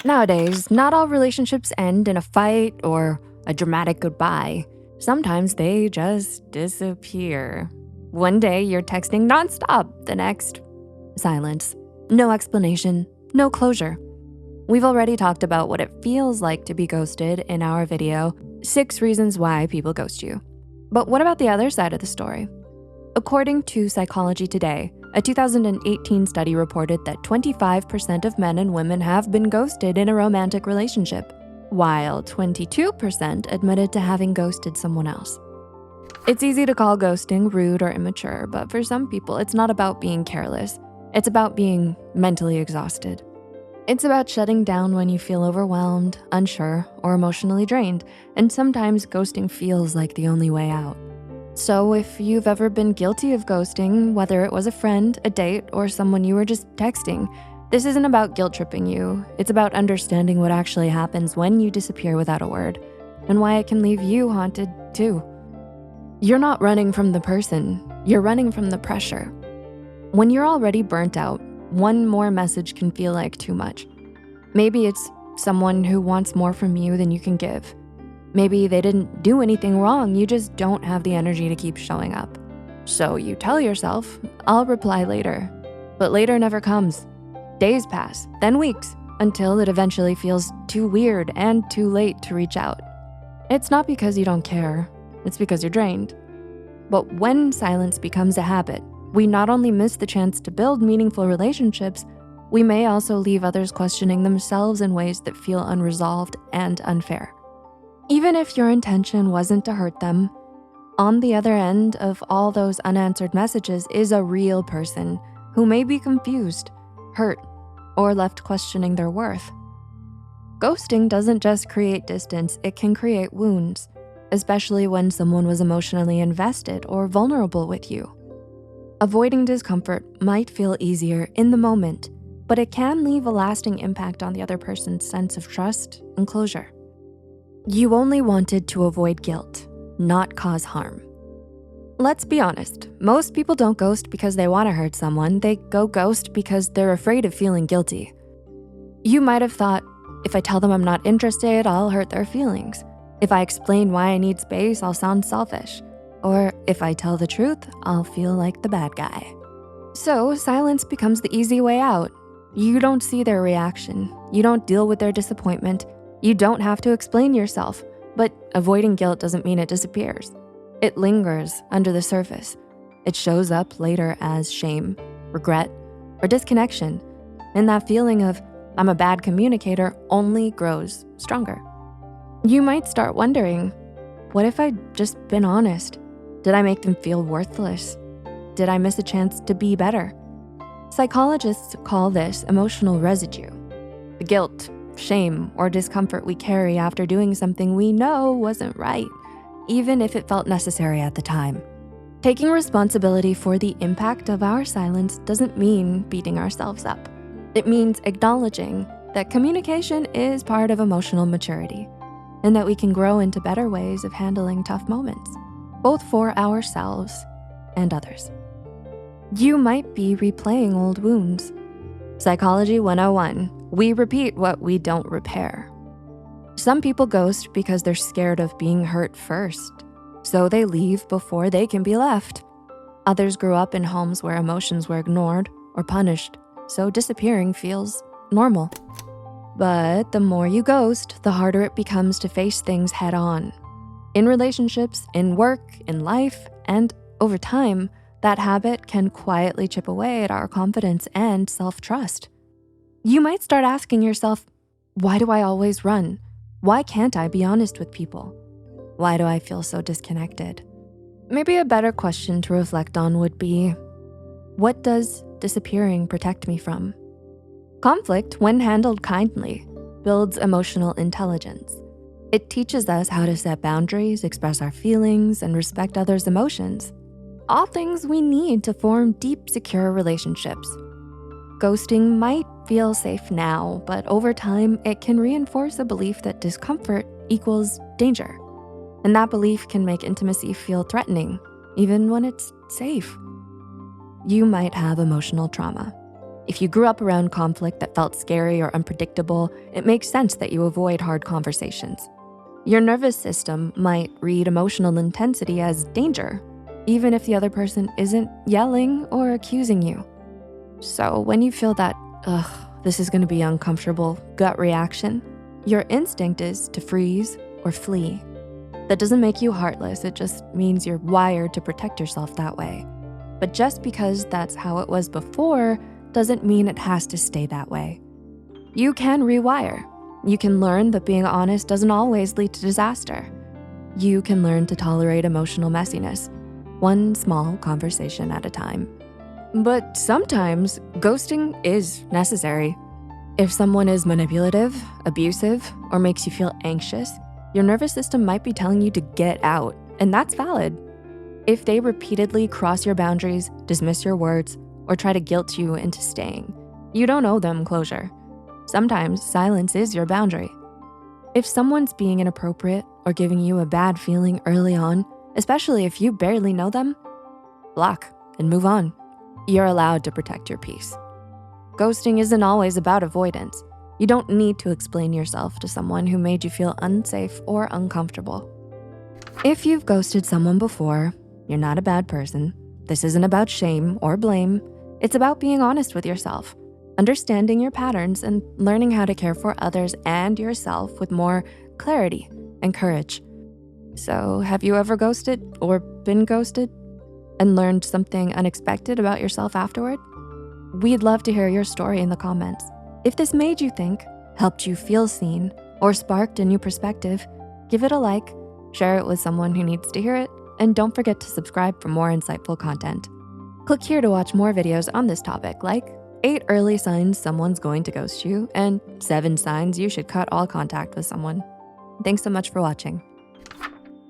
Nowadays, not all relationships end in a fight or a dramatic goodbye. Sometimes they just disappear. One day you're texting nonstop, the next, silence. No explanation, no closure. We've already talked about what it feels like to be ghosted in our video, 6 reasons why people ghost you. But what about the other side of the story? According to Psychology Today, a 2018 study reported that 25% of men and women have been ghosted in a romantic relationship, while 22% admitted to having ghosted someone else. It's easy to call ghosting rude or immature, but for some people, it's not about being careless. It's about being mentally exhausted. It's about shutting down when you feel overwhelmed, unsure, or emotionally drained, and sometimes ghosting feels like the only way out. So if you've ever been guilty of ghosting, whether it was a friend, a date, or someone you were just texting, this isn't about guilt tripping you. It's about understanding what actually happens when you disappear without a word, and why it can leave you haunted too. You're not running from the person, you're running from the pressure. When you're already burnt out, one more message can feel like too much. Maybe it's someone who wants more from you than you can give. Maybe they didn't do anything wrong, you just don't have the energy to keep showing up. So you tell yourself, I'll reply later. But later never comes. Days pass, then weeks, until it eventually feels too weird and too late to reach out. It's not because you don't care, it's because you're drained. But when silence becomes a habit, we not only miss the chance to build meaningful relationships, we may also leave others questioning themselves in ways that feel unresolved and unfair. Even if your intention wasn't to hurt them, on the other end of all those unanswered messages is a real person who may be confused, hurt, or left questioning their worth. Ghosting doesn't just create distance, it can create wounds, especially when someone was emotionally invested or vulnerable with you. Avoiding discomfort might feel easier in the moment, but it can leave a lasting impact on the other person's sense of trust and closure. You only wanted to avoid guilt, not cause harm. Let's be honest, most people don't ghost because they want to hurt someone, they go ghost because they're afraid of feeling guilty. You might have thought, if I tell them I'm not interested, I'll hurt their feelings. If I explain why I need space, I'll sound selfish. Or if I tell the truth, I'll feel like the bad guy. So silence becomes the easy way out. You don't see their reaction. You don't deal with their disappointment. You don't have to explain yourself, but avoiding guilt doesn't mean it disappears. It lingers under the surface. It shows up later as shame, regret, or disconnection. And that feeling of, I'm a bad communicator, only grows stronger. You might start wondering, what if I'd just been honest? Did I make them feel worthless? Did I miss a chance to be better? Psychologists call this emotional residue. The guilt, shame, or discomfort we carry after doing something we know wasn't right, even if it felt necessary at the time. Taking responsibility for the impact of our silence doesn't mean beating ourselves up. It means acknowledging that communication is part of emotional maturity and that we can grow into better ways of handling tough moments, both for ourselves and others. You might be replaying old wounds. Psychology 101, we repeat what we don't repair. Some people ghost because they're scared of being hurt first, so they leave before they can be left. Others grew up in homes where emotions were ignored or punished, so disappearing feels normal. But the more you ghost, the harder it becomes to face things head on. In relationships, in work, in life, and over time, that habit can quietly chip away at our confidence and self-trust. You might start asking yourself, why do I always run? Why can't I be honest with people? Why do I feel so disconnected? Maybe a better question to reflect on would be, what does disappearing protect me from? Conflict, when handled kindly, builds emotional intelligence. It teaches us how to set boundaries, express our feelings, and respect others' emotions. All things we need to form deep, secure relationships. Ghosting might feel safe now, but over time, it can reinforce a belief that discomfort equals danger. And that belief can make intimacy feel threatening, even when it's safe. You might have emotional trauma. If you grew up around conflict that felt scary or unpredictable, it makes sense that you avoid hard conversations. Your nervous system might read emotional intensity as danger, even if the other person isn't yelling or accusing you. So when you feel that, this is gonna be uncomfortable gut reaction, your instinct is to freeze or flee. That doesn't make you heartless, it just means you're wired to protect yourself that way. But just because that's how it was before doesn't mean it has to stay that way. You can rewire. You can learn that being honest doesn't always lead to disaster. You can learn to tolerate emotional messiness, one small conversation at a time. But sometimes ghosting is necessary. If someone is manipulative, abusive, or makes you feel anxious, your nervous system might be telling you to get out, and that's valid. If they repeatedly cross your boundaries, dismiss your words, or try to guilt you into staying, you don't owe them closure. Sometimes silence is your boundary. If someone's being inappropriate or giving you a bad feeling early on, especially if you barely know them, block and move on. You're allowed to protect your peace. Ghosting isn't always about avoidance. You don't need to explain yourself to someone who made you feel unsafe or uncomfortable. If you've ghosted someone before, you're not a bad person. This isn't about shame or blame. It's about being honest with yourself, understanding your patterns, and learning how to care for others and yourself with more clarity and courage. So, have you ever ghosted or been ghosted and learned something unexpected about yourself afterward? We'd love to hear your story in the comments. If this made you think, helped you feel seen, or sparked a new perspective, give it a like, share it with someone who needs to hear it, and don't forget to subscribe for more insightful content. Click here to watch more videos on this topic, like 8 early signs someone's going to ghost you and 7 signs you should cut all contact with someone. Thanks so much for watching.